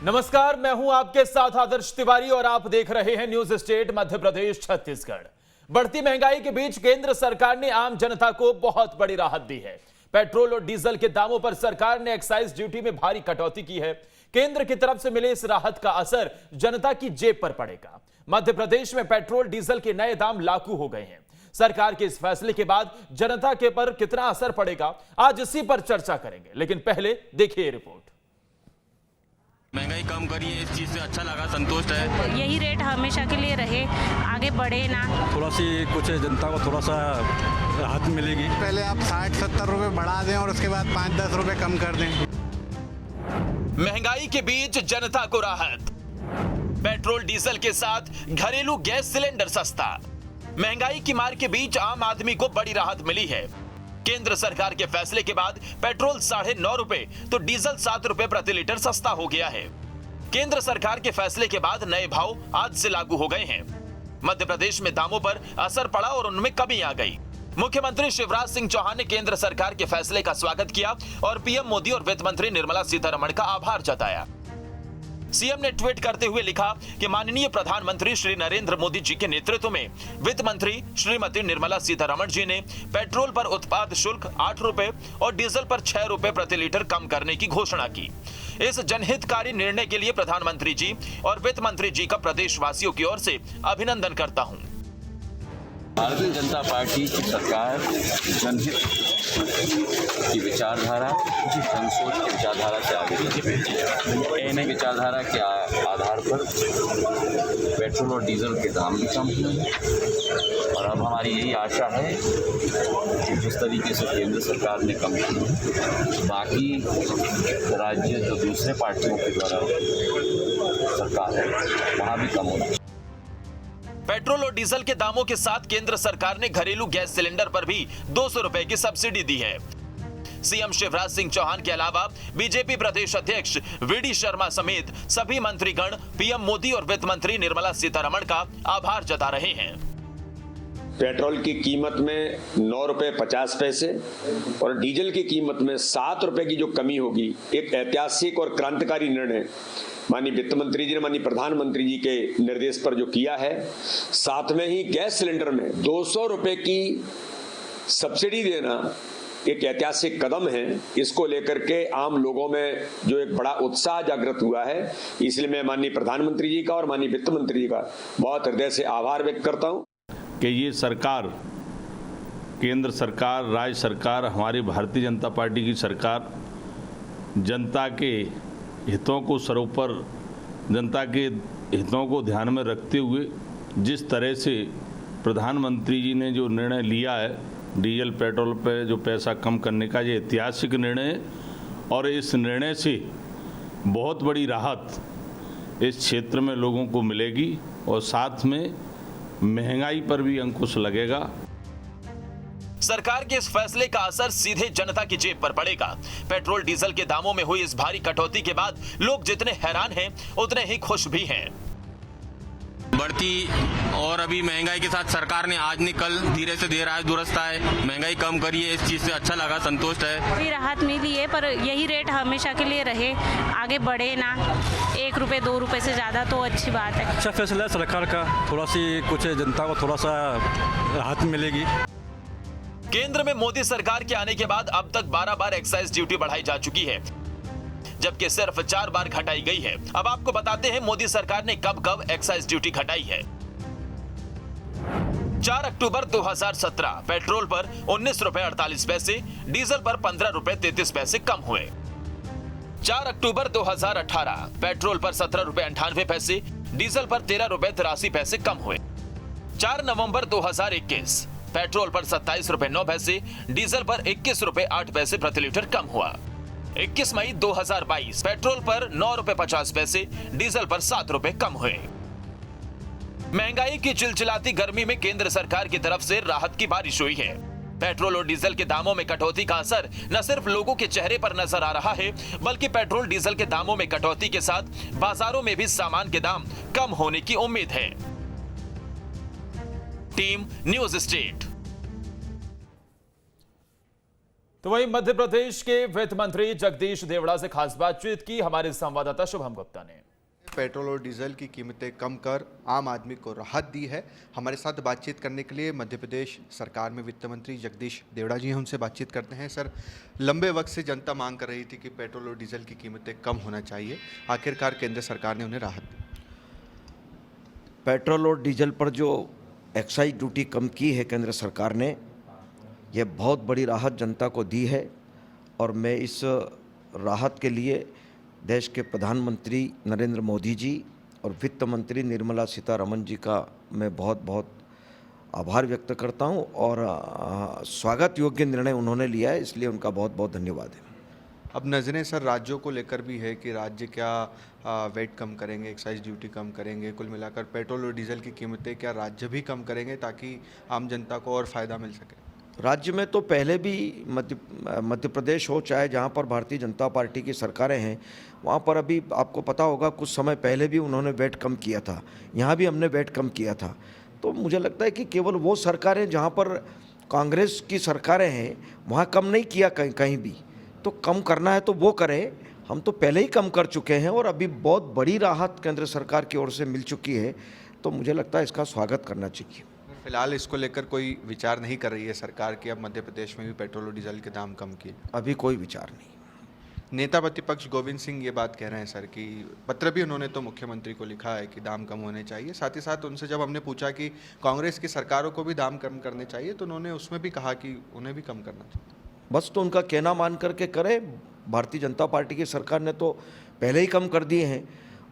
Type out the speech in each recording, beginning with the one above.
नमस्कार, मैं हूं आपके साथ आदर्श तिवारी और आप देख रहे हैं न्यूज स्टेट मध्य प्रदेश छत्तीसगढ़। बढ़ती महंगाई के बीच केंद्र सरकार ने आम जनता को बहुत बड़ी राहत दी है। पेट्रोल और डीजल के दामों पर सरकार ने एक्साइज ड्यूटी में भारी कटौती की है। केंद्र की तरफ से मिले इस राहत का असर जनता की जेब पर पड़ेगा। मध्य प्रदेश में पेट्रोल डीजल के नए दाम लागू हो गए हैं। सरकार के इस फैसले के बाद जनता के पर कितना असर पड़ेगा, आज इसी पर चर्चा करेंगे। लेकिन पहले देखिए रिपोर्ट। महंगाई कम करी है, इस चीज़ से अच्छा लगा, संतुष्ट है। यही रेट हमेशा के लिए रहे, आगे बढ़े ना। थोड़ा सी कुछ जनता को थोड़ा सा राहत मिलेगी। पहले आप 60-70 रुपए बढ़ा दें और उसके बाद 5-10 रुपए कम कर दें। महंगाई के बीच जनता को राहत। पेट्रोल डीजल के साथ घरेलू गैस सिलेंडर सस्ता। महंगाई की मार के बीच आम आदमी को बड़ी राहत मिली है। केंद्र सरकार के फैसले के बाद पेट्रोल 9.5 रुपए तो डीजल 7 रुपए प्रति लीटर सस्ता हो गया है। केंद्र सरकार के फैसले के बाद नए भाव आज से लागू हो गए हैं। मध्य प्रदेश में दामों पर असर पड़ा और उनमें कमी आ गई। मुख्यमंत्री शिवराज सिंह चौहान ने केंद्र सरकार के फैसले का स्वागत किया और पीएम मोदी और वित्त मंत्री निर्मला सीतारमण का आभार जताया। सीएम ने ट्वीट करते हुए लिखा कि माननीय प्रधानमंत्री श्री नरेंद्र मोदी जी के नेतृत्व में वित्त मंत्री श्रीमती निर्मला सीतारमण जी ने पेट्रोल पर उत्पाद शुल्क 8 रुपए और डीजल पर 6 रुपए प्रति लीटर कम करने की घोषणा की। इस जनहितकारी निर्णय के लिए प्रधानमंत्री जी और वित्त मंत्री जी का प्रदेशवासियों की ओर से अभिनंदन करता हूं। भारतीय जनता पार्टी की सरकार जनहित की विचारधारा, जनसोच की विचारधारा से आगे बढ़ी। विचारधारा के आधार पर पेट्रोल और डीजल के दाम भी कम हुए हैं और अब हमारी यही आशा है कि जिस तरीके से केंद्र सरकार ने कम किए, बाकी राज्य जो दूसरे पार्टियों के द्वारा सरकार है वहाँ भी कम होगी। पेट्रोल और डीजल के दामों के साथ केंद्र सरकार ने घरेलू गैस सिलेंडर पर भी 200 रुपए की सब्सिडी दी है। सीएम शिवराज सिंह चौहान के अलावा बीजेपी प्रदेश अध्यक्ष वीडी शर्मा समेत सभी मंत्रीगण पीएम मोदी और वित्त मंत्री निर्मला सीतारमण का आभार जता रहे हैं। पेट्रोल की कीमत में 9 रुपए 50 पैसे और डीजल की कीमत में 7 रुपए की जो कमी होगी, एक ऐतिहासिक और क्रांतिकारी निर्णय माननीय वित्त मंत्री जी ने माननीय प्रधानमंत्री जी के निर्देश पर जो किया है। साथ में ही गैस सिलेंडर में 200 रुपए की सब्सिडी देना एक ऐतिहासिक कदम है। इसको लेकर के आम लोगों में जो एक बड़ा उत्साह जागृत हुआ है, इसलिए मैं माननीय प्रधानमंत्री जी का और माननीय वित्त मंत्री जी का बहुत हृदय से आभार व्यक्त करता हूँ कि ये सरकार, केंद्र सरकार, राज्य सरकार, हमारी भारतीय जनता पार्टी की सरकार जनता के हितों को सर्वोपर, जनता के हितों को ध्यान में रखते हुए जिस तरह से प्रधानमंत्री जी ने जो निर्णय लिया है डीजल पेट्रोल पे जो पैसा कम करने का, ये ऐतिहासिक निर्णय है और इस निर्णय से बहुत बड़ी राहत इस क्षेत्र में लोगों को मिलेगी और साथ में महंगाई पर भी अंकुश लगेगा। सरकार के इस फैसले का असर सीधे जनता की जेब पर पड़ेगा। पेट्रोल डीजल के दामों में हुई इस भारी कटौती के बाद लोग जितने हैरान हैं उतने ही खुश भी हैं। बढ़ती और अभी महंगाई के साथ सरकार ने आज नहीं कल धीरे से देर आज दुरुस्त है, महंगाई कम करी है, इस चीज़ से अच्छा लगा, संतुष्ट है। भी राहत मिली है, पर यही रेट हमेशा के लिए रहे, आगे बढ़े ना। 1 रुपए 2 रुपए से ज़्यादा तो अच्छी बात है। अच्छा फैसला है सरकार का, थोड़ा सी कुछ जनता को थोड़ा सा राहत मिलेगी। केंद्र में मोदी सरकार के आने के बाद अब तक 12 बार एक्साइज ड्यूटी बढ़ाई जा चुकी है, जबकि सिर्फ 4 बार घटाई गई है। अब आपको बताते हैं मोदी सरकार ने कब कब एक्साइज ड्यूटी घटाई है। 4 अक्टूबर 2017 पेट्रोल पर 19 रुपए 48 पैसे, डीजल पर 15 रुपए 33 पैसे कम हुए। 4 अक्टूबर 2018 पेट्रोल पर 17 रुपए 98 पैसे, डीजल पर 13 रुपए 83 पैसे कम हुए। 4 नवंबर 2021 पेट्रोल पर 27 रुपए 9 पैसे, डीजल पर 21 रुपए 8 पैसे प्रति लीटर कम हुआ। 21 मई 2022 पेट्रोल पर 9 रुपए 50 पैसे, डीजल पर 7 रुपए कम हुए। महंगाई की चिलचिलाती गर्मी में केंद्र सरकार की तरफ से राहत की बारिश हुई है। पेट्रोल और डीजल के दामों में कटौती का असर न सिर्फ लोगों के चेहरे पर नजर आ रहा है, बल्कि पेट्रोल डीजल के दामों में कटौती के साथ बाजारों में भी सामान के दाम कम होने की उम्मीद है। Team news state. तो वहीं मध्य प्रदेश के वित्त मंत्री जगदीश देवड़ा से खास बातचीत की हमारे संवाददाता शुभम गुप्ता ने। पेट्रोल और डीजल की कीमतें कम कर आम आदमी को राहत दी है। हमारे साथ बातचीत करने के लिए मध्य प्रदेश सरकार में वित्त मंत्री जगदीश देवड़ा जी हैं, उनसे बातचीत करते हैं। सर, लंबे वक्त से जनता मांग कर रही थी कि पेट्रोल और डीजल की कीमतें कम होना चाहिए, आखिरकार केंद्र सरकार ने उन्हें राहत दी। पेट्रोल और डीजल पर जो एक्साइज ड्यूटी कम की है केंद्र सरकार ने, यह बहुत बड़ी राहत जनता को दी है और मैं इस राहत के लिए देश के प्रधानमंत्री नरेंद्र मोदी जी और वित्त मंत्री निर्मला सीतारमण जी का मैं बहुत बहुत आभार व्यक्त करता हूं और स्वागत योग्य निर्णय उन्होंने लिया है, इसलिए उनका बहुत बहुत धन्यवाद है। अब नज़रें सर राज्यों को लेकर भी है कि राज्य क्या वेट कम करेंगे, एक्साइज ड्यूटी कम करेंगे, कुल मिलाकर पेट्रोल और डीजल की कीमतें क्या राज्य भी कम करेंगे ताकि आम जनता को और फ़ायदा मिल सके? राज्य में तो पहले भी मध्य प्रदेश हो, चाहे जहाँ पर भारतीय जनता पार्टी की सरकारें हैं, वहाँ पर अभी आपको पता होगा कुछ समय पहले भी उन्होंने वेट कम किया था, यहाँ भी हमने वेट कम किया था। तो मुझे लगता है कि केवल वो सरकारें जहाँ पर कांग्रेस की सरकारें हैं वहाँ कम नहीं किया कहीं भी, तो कम करना है तो वो करें। हम तो पहले ही कम कर चुके हैं और अभी बहुत बड़ी राहत केंद्र सरकार की ओर से मिल चुकी है, तो मुझे लगता है इसका स्वागत करना चाहिए। फिलहाल इसको लेकर कोई विचार नहीं कर रही है सरकार कि अब मध्य प्रदेश में भी पेट्रोल और डीजल के दाम कम किए? अभी कोई विचार नहीं। नेता प्रतिपक्ष गोविंद सिंह ये बात कह रहे हैं सर कि पत्र भी उन्होंने तो मुख्यमंत्री को लिखा है कि दाम कम होने चाहिए। साथ ही साथ उनसे जब हमने पूछा कि कांग्रेस की सरकारों को भी दाम कम करने चाहिए तो उन्होंने उसमें भी कहा कि उन्हें भी कम करना चाहिए। बस तो उनका कहना मान करके करें। भारतीय जनता पार्टी की सरकार ने तो पहले ही कम कर दिए हैं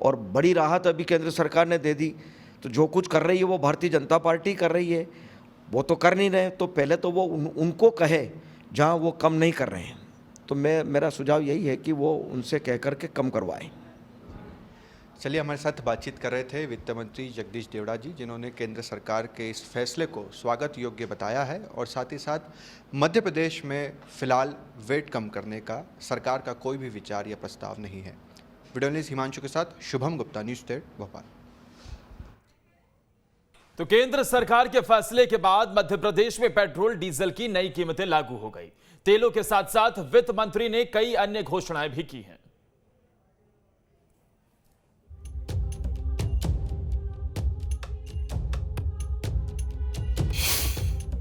और बड़ी राहत अभी केंद्र सरकार ने दे दी, तो जो कुछ कर रही है वो भारतीय जनता पार्टी कर रही है, वो तो कर नहीं रहे, तो पहले तो वो उनको कहे जहां वो कम नहीं कर रहे हैं। तो मेरा सुझाव यही है कि वो उनसे कह कर के कम करवाएं। चलिए, हमारे साथ बातचीत कर रहे थे वित्त मंत्री जगदीश देवड़ा जी, जिन्होंने केंद्र सरकार के इस फैसले को स्वागत योग्य बताया है और साथ ही साथ मध्य प्रदेश में फिलहाल वेट कम करने का सरकार का कोई भी विचार या प्रस्ताव नहीं है। वीडियो जर्नलिस्ट हिमांशु के साथ शुभम गुप्ता, न्यूज़ 8 भोपाल। तो केंद्र सरकार के फैसले के बाद मध्य प्रदेश में पेट्रोल डीजल की नई कीमतें लागू हो गई। तेलों के साथ साथ वित्त मंत्री ने कई अन्य घोषणाएं भी की हैं।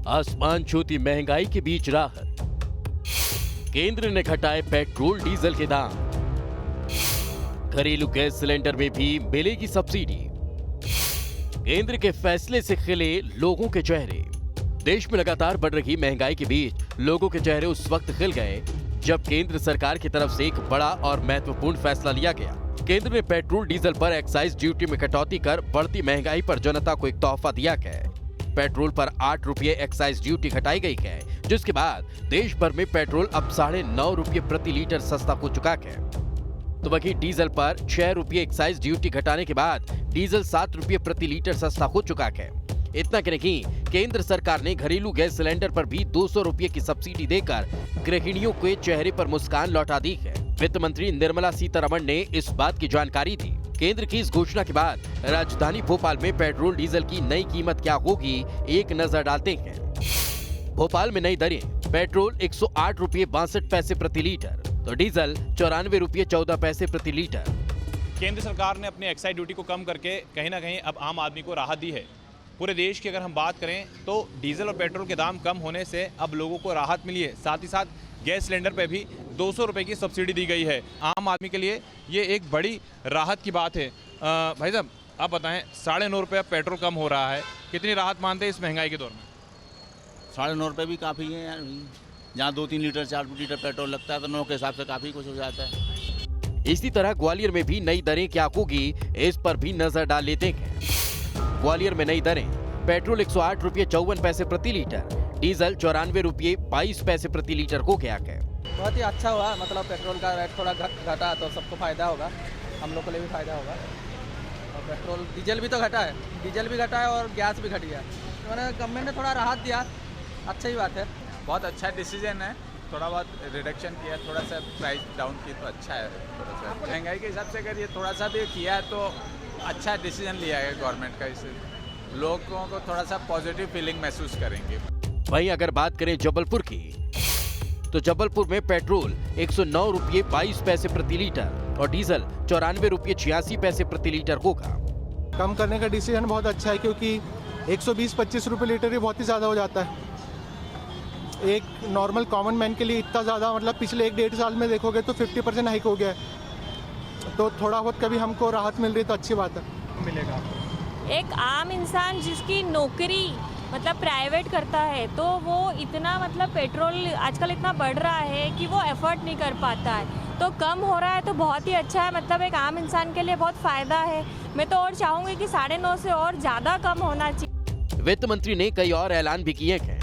आसमान छूती महंगाई के बीच राहत, केंद्र ने घटाए पेट्रोल डीजल के दाम, घरेलू गैस सिलेंडर में भी मिलेगी सब्सिडी। केंद्र के फैसले से खिले लोगों के चेहरे। देश में लगातार बढ़ रही महंगाई के बीच लोगों के चेहरे उस वक्त खिल गए जब केंद्र सरकार की तरफ से एक बड़ा और महत्वपूर्ण फैसला लिया गया। केंद्र ने पेट्रोल डीजल पर एक्साइज ड्यूटी में कटौती कर बढ़ती महंगाई पर जनता को एक तोहफा दिया है। पेट्रोल पर 8 रुपये एक्साइज ड्यूटी घटाई गई है, जिसके बाद देश भर में पेट्रोल अब 9.5 रुपये प्रति लीटर सस्ता हो चुका है। तो वहीं डीजल पर 6 रुपये एक्साइज ड्यूटी घटाने के बाद डीजल 7 रुपये प्रति लीटर सस्ता हो चुका है। इतना कि नहीं, केंद्र सरकार ने घरेलू गैस सिलेंडर पर भी 200 रुपये की सब्सिडी देकर गृहिणियों के चेहरे पर मुस्कान लौटा दी है। वित्त मंत्री निर्मला सीतारमण ने इस बात की जानकारी दी। केंद्र की इस घोषणा के बाद राजधानी भोपाल में पेट्रोल डीजल की नई कीमत क्या होगी, एक नजर डालते हैं। भोपाल में नई दरें: पेट्रोल 108 रुपये 62 पैसे प्रति लीटर, तो डीजल 94 रुपये 14 पैसे प्रति लीटर। केंद्र सरकार ने अपनी एक्साइज ड्यूटी को कम करके कहीं ना कहीं अब आम आदमी को राहत दी है। पूरे देश की अगर हम बात करें तो डीजल और पेट्रोल के दाम कम होने से अब लोगों को राहत मिली है। साथ ही साथ गैस सिलेंडर पे भी 200 रुपये की सब्सिडी दी गई है। आम आदमी के लिए ये एक बड़ी राहत की बात है। भाई साहब, आप बताएं, 9.5 रुपये पेट्रोल कम हो रहा है, कितनी राहत मानते हैं इस महंगाई के दौर में? 9.5 रुपये भी काफ़ी है यार। जहाँ 2-3 लीटर 4 लीटर पेट्रोल लगता है तो 9 के हिसाब से काफ़ी कुछ हो जाता है। इसी तरह ग्वालियर में भी नई दरें क्या होगी, इस पर भी नजर डाल लेते हैं। ग्वालियर में नई दरें: पेट्रोल 108 रुपये 54 पैसे प्रति लीटर, डीजल 94 रुपये 22 पैसे प्रति लीटर हो गया है। बहुत ही अच्छा हुआ, मतलब पेट्रोल का रेट थोड़ा घटा तो सबको फायदा होगा, हम लोग के लिए भी फायदा होगा। और पेट्रोल डीजल भी तो घटा है, डीजल भी घटा है और गैस भी घटी है। तो मैंने गवर्नमेंट ने थोड़ा राहत दिया, अच्छा ही बात है। बहुत अच्छा डिसीजन है, थोड़ा बहुत रिडक्शन किया, थोड़ा सा प्राइस डाउन की तो अच्छा है। थोड़ा सा महंगाई के हिसाब से अगर ये थोड़ा सा भी किया है तो अच्छा डिसीजन लिया है गवर्नमेंट का। इससे लोगों को थोड़ा सा पॉजिटिव फीलिंग महसूस करेंगे। वहीं अगर बात करें जबलपुर की, तो जबलपुर में पेट्रोल 109 रुपये 22 पैसे प्रति लीटर और डीजल 94 रुपये 86 पैसे प्रति लीटर होगा। कम करने का डिसीजन बहुत अच्छा है, क्योंकि 120-25 रुपये लीटर ही बहुत ही ज़्यादा हो जाता है। एक नॉर्मल कॉमन मैन के लिए इतना ज़्यादा, मतलब पिछले 1-1.5 साल में देखोगे तो 50% हाइक हो गया है। तो थोड़ा बहुत कभी हमको राहत मिल रही है तो अच्छी बात है। मिलेगा एक आम इंसान जिसकी नौकरी मतलब प्राइवेट करता है, तो वो इतना मतलब पेट्रोल आजकल इतना बढ़ रहा है कि वो एफर्ट नहीं कर पाता है, तो कम हो रहा है तो बहुत ही अच्छा है। मतलब एक आम इंसान के लिए बहुत फ़ायदा है। मैं तो और चाहूँगी कि 9.5 से और ज़्यादा कम होना चाहिए। वित्त मंत्री ने कई और ऐलान भी किए हैं।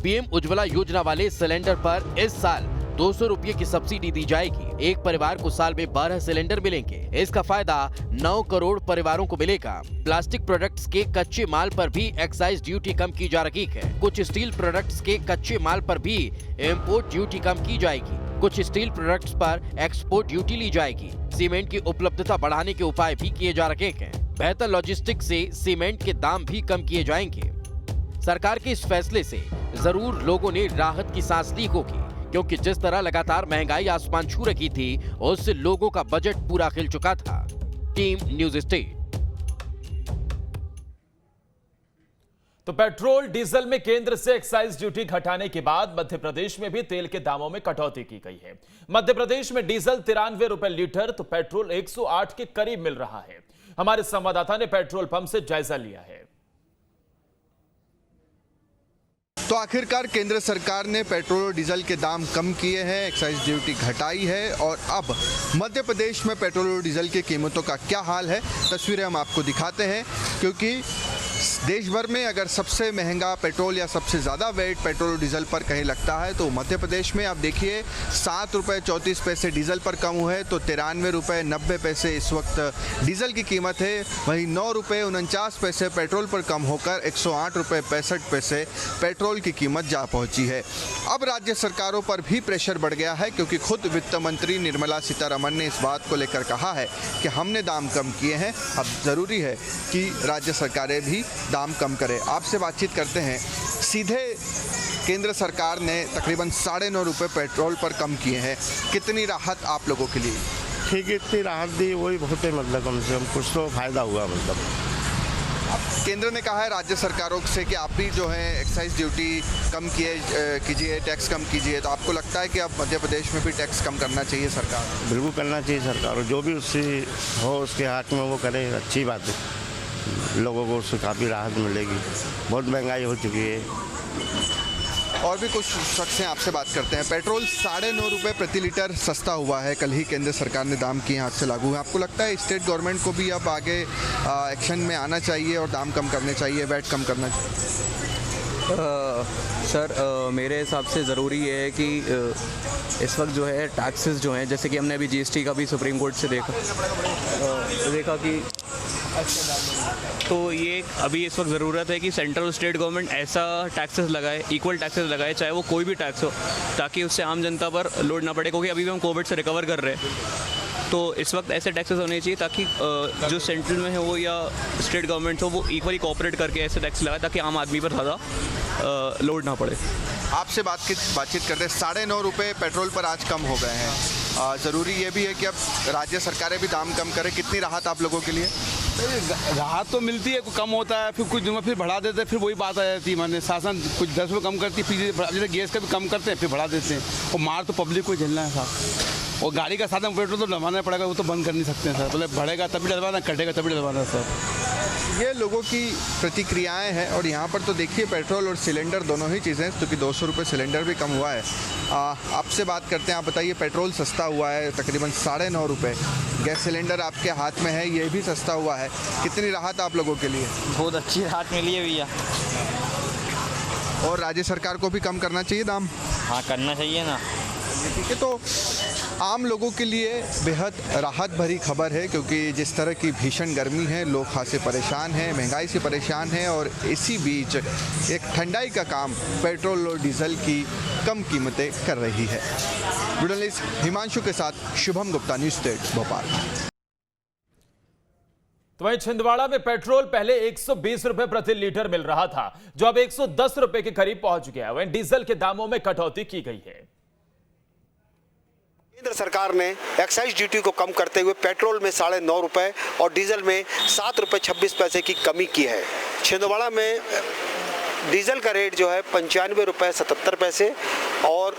पीएम उज्ज्वला योजना वाले सिलेंडर पर इस साल 200 रुपये की सब्सिडी दी जाएगी। एक परिवार को साल में 12 सिलेंडर मिलेंगे। इसका फायदा 9 करोड़ परिवारों को मिलेगा। प्लास्टिक प्रोडक्ट्स के कच्चे माल पर भी एक्साइज ड्यूटी कम की जा रही है। कुछ स्टील प्रोडक्ट्स के कच्चे माल पर भी इम्पोर्ट ड्यूटी कम की जाएगी। कुछ स्टील प्रोडक्ट्स पर एक्सपोर्ट ड्यूटी ली जाएगी। सीमेंट की उपलब्धता बढ़ाने के उपाय भी किए जा रहे हैं। बेहतर लॉजिस्टिक्स से सीमेंट के दाम भी कम किए जाएंगे। सरकार के इस फैसले से जरूर लोगों ने राहत की सांस ली होगी, क्योंकि जिस तरह लगातार महंगाई आसमान छू रही थी, उससे लोगों का बजट पूरा खिल चुका था। Team news state. तो पेट्रोल डीजल में केंद्र से एक्साइज ड्यूटी घटाने के बाद मध्य प्रदेश में भी तेल के दामों में कटौती की गई है। मध्य प्रदेश में डीजल 93 रुपए लीटर तो पेट्रोल 108 के करीब मिल रहा है। हमारे संवाददाता ने पेट्रोल पंप से जायजा लिया है। तो आखिरकार केंद्र सरकार ने पेट्रोल और डीजल के दाम कम किए हैं, एक्साइज ड्यूटी घटाई है और अब मध्य प्रदेश में पेट्रोल और डीजल की कीमतों का क्या हाल है, तस्वीरें हम आपको दिखाते हैं। क्योंकि देश भर में अगर सबसे महंगा पेट्रोल या सबसे ज़्यादा वेट पेट्रोल और डीजल पर कहीं लगता है तो मध्य प्रदेश में आप देखिए 7 रुपये 34 पैसे डीजल पर कम हुए, तो 93 रुपये 90 पैसे इस वक्त डीजल की कीमत है। वहीं 9 रुपये 49 पैसे पेट्रोल पर कम होकर 108 रुपये 65 पैसे पेट्रोल की कीमत जा पहुंची है। अब राज्य सरकारों पर भी प्रेशर बढ़ गया है, क्योंकि खुद वित्त मंत्री निर्मला सीतारमण ने इस बात को लेकर कहा है कि हमने दाम कम किए हैं, अब ज़रूरी है कि राज्य सरकारें भी दाम कम करें। आपसे बातचीत करते हैं। सीधे केंद्र सरकार ने तकरीबन 9.5 रुपये पेट्रोल पर कम किए हैं। कितनी राहत आप लोगों के लिए? ठीक है, इतनी राहत दी वही बहुत है, मतलब कम से कम कुछ तो फायदा हुआ। मतलब अब केंद्र ने कहा है राज्य सरकारों से कि आप भी जो है एक्साइज ड्यूटी कम कीजिए, टैक्स कम कीजिए, तो आपको लगता है कि अब मध्य प्रदेश में भी टैक्स कम करना चाहिए सरकार? बिल्कुल करना चाहिए सरकार, जो भी उससे हो उसके हाथ में वो करे, अच्छी बात है। लोगों को उससे काफ़ी राहत मिलेगी। बहुत महंगाई हो चुकी है। और भी कुछ शख्स हैं, आपसे बात करते हैं। पेट्रोल 9.5 रुपये प्रति लीटर सस्ता हुआ है। कल ही केंद्र सरकार ने दाम किए, हाथ से लागू है। आपको लगता है स्टेट गवर्नमेंट को भी अब आगे एक्शन में आना चाहिए और दाम कम करने चाहिए, वैट कम करना चाहिए? सर मेरे हिसाब से ज़रूरी है कि इस वक्त जो है टैक्सेस जो हैं, जैसे कि हमने अभी जीएसटी का भी सुप्रीम कोर्ट से देखा कि तो ये अभी इस वक्त ज़रूरत है कि सेंट्रल और स्टेट गवर्नमेंट ऐसा टैक्सेस लगाए, इक्वल टैक्सेस लगाए, चाहे वो कोई भी टैक्स हो, ताकि उससे आम जनता पर लोड ना पड़े। क्योंकि अभी भी हम कोविड से रिकवर कर रहे हैं, तो इस वक्त ऐसे टैक्सेस होने चाहिए ताकि जो सेंट्रल में है वो या स्टेट गवर्नमेंट हो वो इक्वली कोऑपरेट करके ऐसे टैक्स लगाए ताकि आम आदमी पर ज़्यादा लोड ना पड़े। आपसे बातचीत करते हैं। 9.5 रुपये पेट्रोल पर आज कम हो गए हैं। ज़रूरी ये भी है कि अब राज्य सरकारें भी दाम कम करें। कितनी राहत आप लोगों के लिए? राहत तो मिलती है, कम होता है, फिर कुछ दिन में फिर बढ़ा देते हैं, फिर वही बात आ जाती है। मैंने शासन कुछ 10 रुपये कम करती है, फिर जैसे गैस का भी कम करते हैं, फिर बढ़ा देते हैं। और मार तो पब्लिक को झेलना है साहब। और गाड़ी का साधन पेट्रोल तो डलवाना पड़ेगा, वो तो बंद कर नहीं सकते हैं सर। मतलब बढ़ेगा तभी डलवाना, कटेगा तभी डलवाना सर। ये लोगों की प्रतिक्रियाएं हैं। और यहाँ पर तो देखिए पेट्रोल और सिलेंडर दोनों ही चीज़ें, क्योंकि 200 रुपये सिलेंडर भी कम हुआ है। आपसे बात करते हैं। आप बताइए, पेट्रोल सस्ता हुआ है तकरीबन 9.5 रुपये, गैस सिलेंडर आपके हाथ में है, ये भी सस्ता हुआ है। कितनी राहत आप लोगों के लिए? बहुत अच्छी राहत मिली है भैया। और राज्य सरकार को भी कम करना चाहिए दाम? हाँ, करना चाहिए ना। ठीक है, तो आम लोगों के लिए बेहद राहत भरी खबर है, क्योंकि जिस तरह की भीषण गर्मी है, लोग खासे परेशान हैं, महंगाई से परेशान हैं, और इसी बीच एक ठंडाई का काम पेट्रोल और डीजल की कम कीमतें कर रही है। जर्नलिस्ट हिमांशु के साथ शुभम गुप्ता, न्यूज़ स्टेट भोपाल। तो वहीं छिंदवाड़ा में पेट्रोल पहले 120 रुपए प्रति लीटर मिल रहा था, जो अब 110 रुपए के करीब पहुंच गया। वहीं डीजल के दामों में कटौती की गई है। केंद्र सरकार ने एक्साइज ड्यूटी को कम करते हुए पेट्रोल में 9.5 रुपए और डीजल में 7 रुपए 26 पैसे की कमी की है। छिंदवाड़ा में डीजल का रेट जो है 95 रुपए 77 पैसे और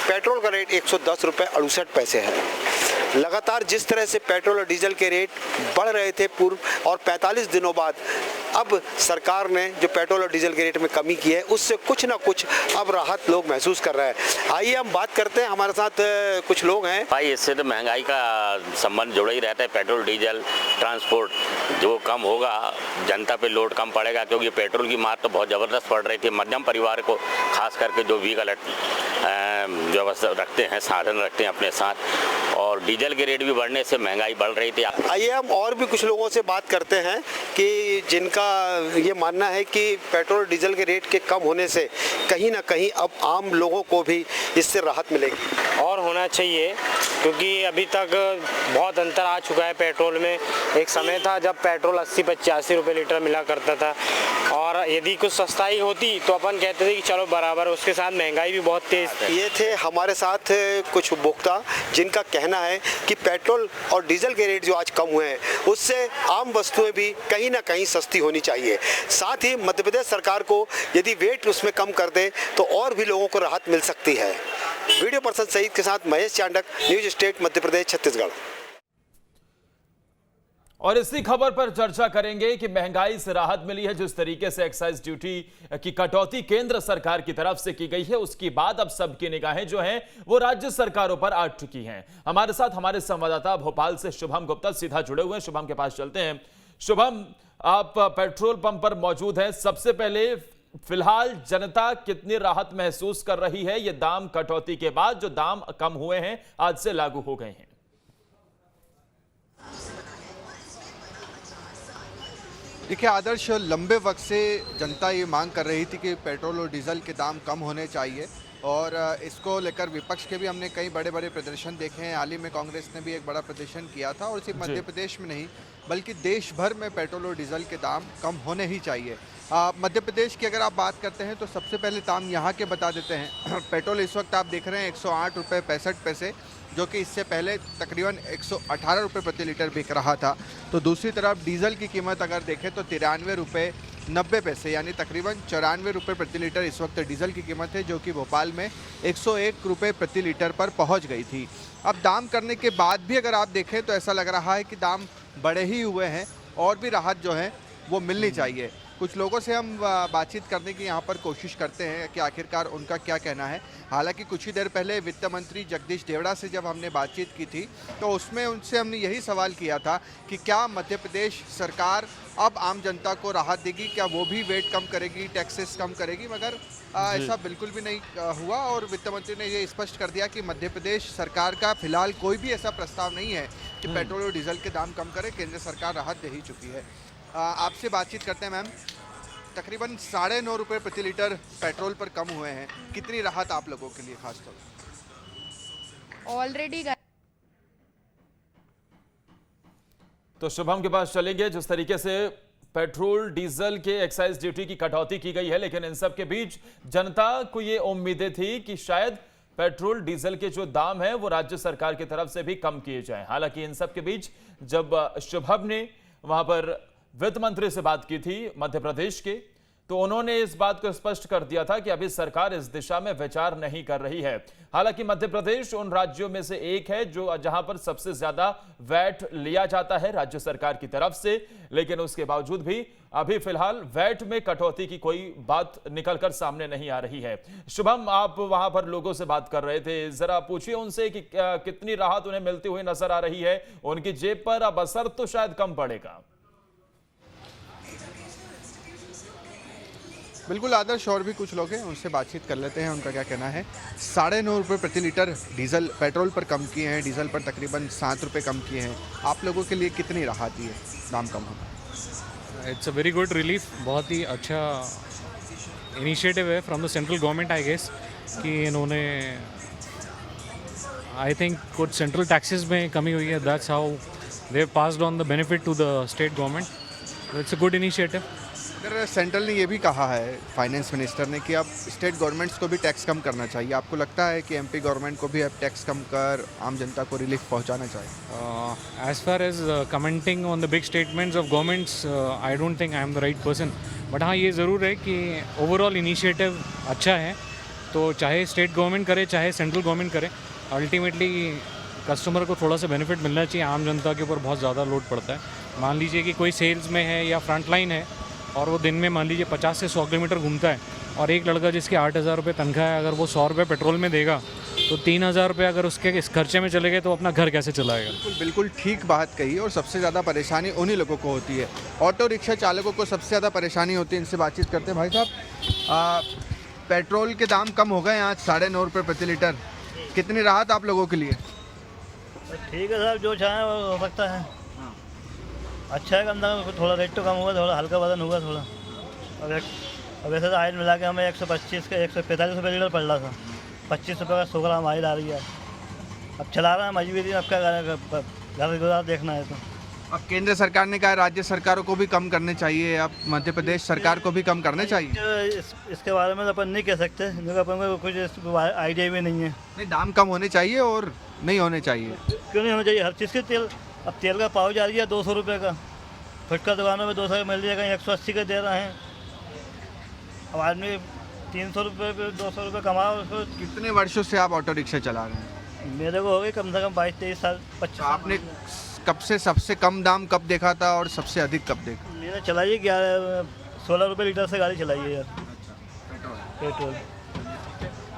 पेट्रोल का रेट 110 रुपए 68 पैसे है। लगातार जिस तरह से पेट्रोल और डीजल के रेट बढ़ रहे थे पूर्व और 45 दिनों बाद अब सरकार ने जो पेट्रोल और डीजल के रेट में कमी की है, उससे कुछ ना कुछ अब राहत लोग महसूस कर रहे हैं। आइए हम बात करते हैं, हमारे साथ कुछ लोग हैं। भाई इससे तो महंगाई का संबंध जुड़ा ही रहता है। पेट्रोल डीजल ट्रांसपोर्ट जो कम होगा, जनता पे लोड कम पड़ेगा, क्योंकि पेट्रोल की मार तो बहुत ज़बरदस्त पड़ रही थी। मध्यम परिवार को खास करके जो व्हीकल व्यवस्था रखते हैं, साधन रखते हैं अपने साथ, और डीजल के रेट भी बढ़ने से महंगाई बढ़ रही थी। आइए हम और भी कुछ लोगों से बात करते हैं कि जिनका ये मानना है कि पेट्रोल डीजल के रेट के कम होने से कहीं ना कहीं अब आम लोगों को भी इससे राहत मिलेगी। और होना चाहिए, क्योंकि अभी तक बहुत अंतर आ चुका है पेट्रोल में। एक समय था जब पेट्रोल 80-85 रुपये लीटर मिला करता था, और यदि कुछ सस्ताई होती तो अपन कहते थे कि चलो बराबर, उसके साथ महंगाई भी बहुत तेज थी। ये थे हमारे साथ कुछ उपभोक्ता जिनका कहना है कि पेट्रोल और डीजल के रेट जो आज कम हुए हैं, उससे आम वस्तुएं भी कहीं ना कहीं सस्ती होनी चाहिए। साथ ही मध्य प्रदेश सरकार को यदि वेट उसमें कम कर दे तो और भी लोगों को राहत मिल सकती है। वीडियो पर्सन सईद के साथ महेश चांडक, न्यूज स्टेट मध्य प्रदेश छत्तीसगढ़। और इसी खबर पर चर्चा करेंगे कि महंगाई से राहत मिली है, जिस तरीके से एक्साइज ड्यूटी की कटौती केंद्र सरकार की तरफ से की गई है, उसके बाद अब सबकी निगाहें जो हैं वो राज्य सरकारों पर आ चुकी हैं। हमारे साथ हमारे संवाददाता भोपाल से शुभम गुप्ता सीधा जुड़े हुए हैं। शुभम के पास चलते हैं। शुभम, आप पेट्रोल पंप पर मौजूद हैं। सबसे पहले फिलहाल जनता कितनी राहत महसूस कर रही है ये दाम कटौती के बाद, जो दाम कम हुए हैं आज से लागू हो गए हैं? देखिए आदर्श, लंबे वक्त से जनता ये मांग कर रही थी कि पेट्रोल और डीजल के दाम कम होने चाहिए, और इसको लेकर विपक्ष के भी हमने कई बड़े बड़े प्रदर्शन देखे हैं। हाल ही में कांग्रेस ने भी एक बड़ा प्रदर्शन किया था, और सिर्फ मध्य प्रदेश में नहीं बल्कि देश भर में पेट्रोल और डीजल के दाम कम होने ही चाहिए। मध्य प्रदेश की अगर आप बात करते हैं तो सबसे पहले दाम यहाँ के बता देते हैं। पेट्रोल इस वक्त आप देख रहे हैं 108 रुपये 65 पैसे, जो कि इससे पहले तकरीबन 118 रुपये प्रति लीटर बिक रहा था। तो दूसरी तरफ डीजल की कीमत अगर देखें तो 93 रुपये 90 पैसे, यानी तकरीबन 94 रुपये प्रति लीटर इस वक्त डीजल की कीमत है, जो कि भोपाल में 101 रुपये प्रति लीटर पर पहुंच गई थी। अब दाम करने के बाद भी अगर आप देखें तो ऐसा लग रहा है कि दाम बढ़े ही हुए हैं, और भी राहत जो है वो मिलनी चाहिए। कुछ लोगों से हम बातचीत करने की यहाँ पर कोशिश करते हैं कि आखिरकार उनका क्या कहना है। हालांकि कुछ ही देर पहले वित्त मंत्री जगदीश देवड़ा से जब हमने बातचीत की थी तो उसमें उनसे हमने यही सवाल किया था कि क्या मध्य प्रदेश सरकार अब आम जनता को राहत देगी, क्या वो भी वेट कम करेगी, टैक्सेस कम करेगी, मगर ऐसा बिल्कुल भी नहीं हुआ। और वित्त मंत्री ने ये स्पष्ट कर दिया कि मध्य प्रदेश सरकार का फिलहाल कोई भी ऐसा प्रस्ताव नहीं है कि पेट्रोल और डीजल के दाम कम करे। केंद्र सरकार राहत दे ही चुकी है। आपसे बातचीत करते हैं मैम। तकरीबन 9.5 रुपये प्रति लीटर पेट्रोल पर कम हुए हैं, कितनी राहत आप लोगों के लिए खासतौर पर? ऑलरेडी तो शुभम के पास चलेंगे। जिस तरीके से पेट्रोल डीजल के एक्साइज ड्यूटी की कटौती की गई है, लेकिन इन सब के बीच जनता को ये उम्मीदें थी कि शायद पेट्रोल डीजल के जो दाम है वो राज्य सरकार की तरफ से भी कम किए जाएं। हालांकि इन सब के बीच जब शुभम ने वहां पर वित्त मंत्री से बात की थी मध्य प्रदेश के, तो उन्होंने इस बात को स्पष्ट कर दिया था कि अभी सरकार इस दिशा में विचार नहीं कर रही है। हालांकि मध्य प्रदेश उन राज्यों में से एक है जो जहां पर सबसे ज्यादा वैट लिया जाता है राज्य सरकार की तरफ से, लेकिन उसके बावजूद भी अभी फिलहाल वैट में कटौती की कोई बात निकलकर सामने नहीं आ रही है। शुभम, आप वहां पर लोगों से बात कर रहे थे, जरा पूछिए उनसे कि कितनी राहत उन्हें मिलती हुई नजर आ रही है, उनकी जेब पर अब असर तो शायद कम पड़ेगा। बिल्कुल आदर्श, और भी कुछ लोग हैं उनसे बातचीत कर लेते हैं, उनका क्या कहना है। 9.5 रुपये प्रति लीटर डीजल पेट्रोल पर कम किए हैं, डीजल पर तकरीबन 7 रुपये कम किए हैं। आप लोगों के लिए कितनी राहत है दाम कम होना? It's a very good relief, बहुत ही अच्छा इनिशिएटिव है from the central government I guess, कि इन्होंने आई थिंक कुछ सेंट्रल टैक्सेस में कमी हुई है, that's how they have passed on the benefit to the state government. So it's a good initiative. अगर सेंट्रल ने ये भी कहा है, फाइनेंस मिनिस्टर ने, कि अब स्टेट गवर्नमेंट्स को भी टैक्स कम करना चाहिए, आपको लगता है कि एमपी गवर्नमेंट को भी अब टैक्स कम कर आम जनता को रिलीफ पहुंचाना चाहिए? As far as commenting on the big statements of governments, I don't think I am the right person. But हाँ, ये ज़रूर है कि ओवरऑल इनिशिएटिव अच्छा है, तो चाहे स्टेट गवर्नमेंट करे चाहे सेंट्रल गवर्नमेंट करे, अल्टीमेटली कस्टमर को थोड़ा सा बेनिफिट मिलना चाहिए। आम जनता के ऊपर बहुत ज़्यादा लोड पड़ता है। मान लीजिए कि कोई सेल्स में है या फ्रंट लाइन है और वो दिन में मान लीजिए 50 से 100 किलोमीटर घूमता है, और एक लड़का जिसके 8,000 रुपये तनख्वाह है, अगर वो 100 रुपये पेट्रोल में देगा तो 3,000 रुपये अगर उसके इस खर्चे में चले गए तो अपना घर कैसे चलाएगा? बिल्कुल ठीक बात कही। और सबसे ज़्यादा परेशानी उन्हीं लोगों को होती है, ऑटो रिक्शा चालकों को सबसे ज़्यादा परेशानी होती है। इनसे बातचीत करते हैं। भाई साहब, पेट्रोल के दाम कम हो गए आज 9.5 रुपये प्रति लीटर, कितनी राहत आप लोगों के लिए? ठीक है साहब, जो चाहे वो हो सकता है। अच्छा है, कम दाम, थोड़ा रेट तो कम होगा, थोड़ा हल्का वजन होगा थोड़ा। अब वैसे तो आयल मिला के हमें 125 का 145 रुपये लीटर पड़ रहा था, 25 रुपये का 100 ग्राम आयल आ रही है। अब चला रहा है मजबूरी, अब क्या घर गुजार देखना है। तो अब केंद्र सरकार ने कहा राज्य सरकारों को भी कम करने चाहिए, अब मध्य प्रदेश सरकार को भी कम करने चाहिए। इसके बारे में अपन नहीं कह सकते, क्योंकि अपन को कुछ आइडिया भी नहीं है। नहीं, दाम कम होने चाहिए और नहीं होने चाहिए? क्यों नहीं होना चाहिए? हर चीज़ के तेल, अब तेल का पाव जा रही है 200 रुपये का, फुटकर दुकानों में 200 का मिल जाएगा, 180 का दे रहे हैं। अब आदमी 300 रुपये पे 200 रुपये कमाओ उसको। कितने वर्षों से आप ऑटो रिक्शा चला रहे हैं? मेरे को हो गई कम से कम 22-23 साल, 25। आपने कब से सबसे कम दाम कब देखा था और सबसे अधिक कब देखा? मैंने चलाई है 16 रुपये लीटर से गाड़ी चलाई है यार। पेट्रोल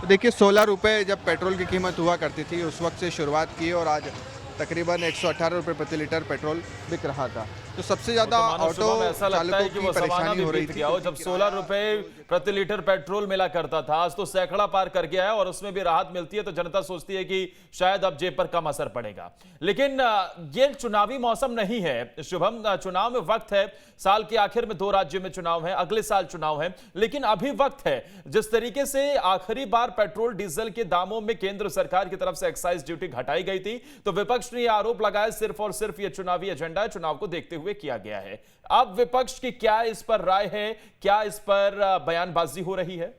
तो देखिए, 16 रुपये जब पेट्रोल की कीमत हुआ करती थी उस वक्त से शुरुआत की, और आज तकरीबन 118 रुपये प्रति लीटर पेट्रोल बिक रहा था। तो सबसे ज़्यादा ऑटो चालकों की परेशानी हो रही थी। जब 16 रुपए प्रति लीटर पेट्रोल मिला करता था, आज तो सैकड़ा पार कर गया है और उसमें भी राहत मिलती है, तो जनता सोचती है कि शायद अब जेब पर कम असर पड़ेगा। लेकिन ये चुनावी मौसम नहीं है शुभम, चुनाव में वक्त है, साल के आखिर में 2 राज्यों में चुनाव है, अगले साल चुनाव है, लेकिन अभी वक्त है। जिस तरीके से आखिरी बार पेट्रोल डीजल के दामों में केंद्र सरकार की तरफ से एक्साइज ड्यूटी घटाई गई थी, तो विपक्ष ने यह आरोप लगाया सिर्फ और सिर्फ ये चुनावी एजेंडा है, चुनाव को देखते हुए किया गया है। अब विपक्ष की क्या इस पर राय है, क्या इस पर बयानबाजी हो रही है?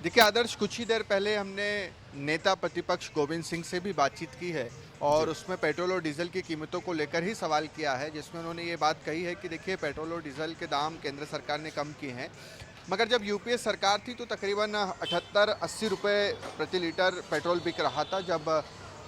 देखिए आदर्श, कुछ ही देर पहले हमने नेता प्रतिपक्ष गोविंद सिंह से भी बातचीत की है और उसमें पेट्रोल और डीजल की कीमतों को लेकर ही सवाल किया है, जिसमें उन्होंने ये बात कही है कि देखिए पेट्रोल और डीजल के दाम केंद्र सरकार ने कम किए हैं, मगर जब यूपीए सरकार थी तो तकरीबन 78-80 रुपये प्रति लीटर पेट्रोल बिक रहा था, जब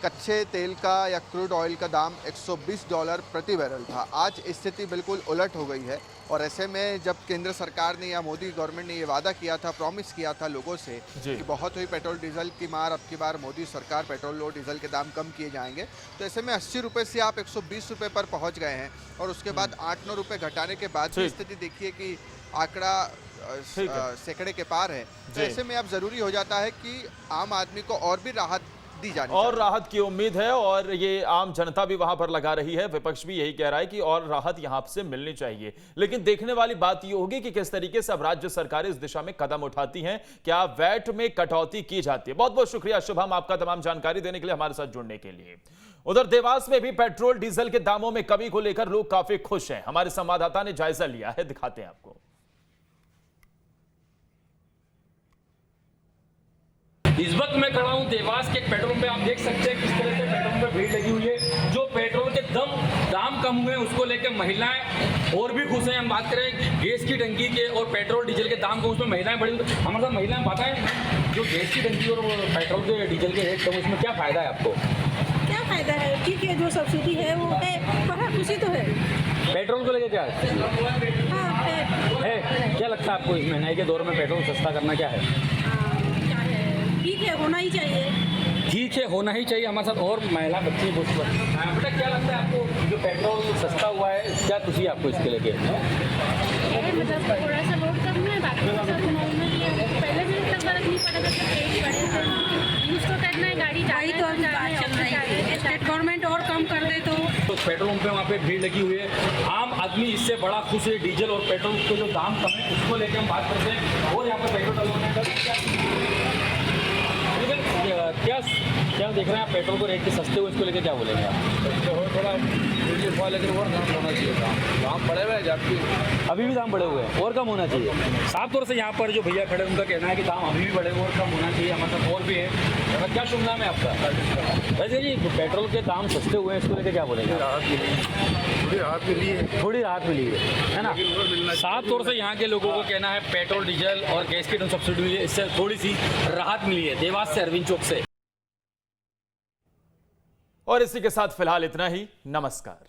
कच्चे तेल का या क्रूड ऑयल का दाम $120 प्रति बैरल था। आज स्थिति बिल्कुल उलट हो गई है, और ऐसे में जब केंद्र सरकार ने या मोदी गवर्नमेंट ने ये वादा किया था, प्रॉमिस किया था लोगों से कि बहुत हुई पेट्रोल डीजल की मार, अब की बार मोदी सरकार पेट्रोल और डीजल के दाम कम किए जाएंगे, तो ऐसे में 80 रुपये से आप 120 रुपये पर पहुंच गए हैं, और उसके बाद 8-9 रुपये घटाने के बाद भी स्थिति देखिए कि आंकड़ा सैकड़े के पार है। तो ऐसे में अब ज़रूरी हो जाता है कि आम आदमी को और भी राहत दी जानी और राहत की उम्मीद है, और ये आम जनता भी वहां पर लगा रही है। विपक्ष भी यही कह रहा है कि और राहत यहां से मिलनी चाहिए। लेकिन देखने वाली बात यह होगी कि किस तरीके से अब राज्य सरकारें इस दिशा में कदम उठाती हैं, क्या वैट में कटौती की जाती है। बहुत बहुत शुक्रिया शुभम, आपका तमाम जानकारी देने के लिए, हमारे साथ जुड़ने के लिए। उधर देवास में भी पेट्रोल डीजल के दामों में कमी को लेकर लोग काफी खुश हैं। हमारे संवाददाता ने जायजा लिया है, दिखाते हैं आपको। इस वक्त मैं खड़ा हूं देवास के एक पेट्रोल पंप पे। आप देख सकते हैं किस तरह से पेट्रोल पे भीड़ लगी हुई है। जो पेट्रोल के दाम कम हुए हैं उसको लेकर महिलाएं और भी खुश हैं। हम बात करें गैस की टंकी के और पेट्रोल डीजल के दाम को, उसमें महिलाएं बड़ी, हमारे साथ महिलाएं बताएं जो गैस की टंकी और पेट्रोल के डीजल के रेट कम, उसमें क्या फायदा है आपको? क्या फायदा है, ठीक है, जो सब्सिडी है वो है, पर खुशी तो है। पेट्रोल को लेकर क्या है? क्या लगता है आपको इस महंगाई के दौर में पेट्रोल सस्ता करना क्या है? ठीक है, होना ही चाहिए। ठीक है, होना ही चाहिए। हमारे साथ और महिला बच्ची बेटा, क्या लगता है आपको जो पेट्रोल सस्ता हुआ है, क्या खुशी है आपको इसके लेके? मतलब थोड़ा सा बहुत कम है, बाकी पहले भी इतना फर्क नहीं पड़ेगा, यूज तो करना है, गाड़ी तो स्टेट गवर्नमेंट और कम कर दे तो पेट्रोल पंप पे वहाँ पे भीड़ लगी हुई है। आम आदमी इससे बड़ा खुश है। डीजल और पेट्रोल के जो दाम कम है उसको लेकर हम बात करते हैं। और यहाँ पर पेट्रोल क्या क्या देख रहे हैं आप पेट्रोल को रेट के सस्ते हुए, इसको लेकर क्या बोलेंगे आप? थोड़ा लेकिन और दाम होना चाहिए, दाम बढ़े हुए हैं जबकि अभी भी दाम बढ़े हुए हैं और कम होना चाहिए। साफ तौर से यहाँ पर जो भैया खड़े हैं उनका कहना है कि दाम अभी भी बढ़े हुए और कम होना चाहिए, हमारे साथ और भी है। क्या शुभ नाम है आपका? वैसे जी पेट्रोल के दाम सस्ते हुए हैं, इसको लेकर क्या बोलेंगे? थोड़ी राहत मिली है ना। साफ तौर से यहाँ के लोगों को कहना है पेट्रोल डीजल और गैस की सब्सिडी हुई है, इससे थोड़ी सी राहत मिली है। देवास से अरविंद चौक से। और इसी के साथ फिलहाल इतना ही। नमस्कार।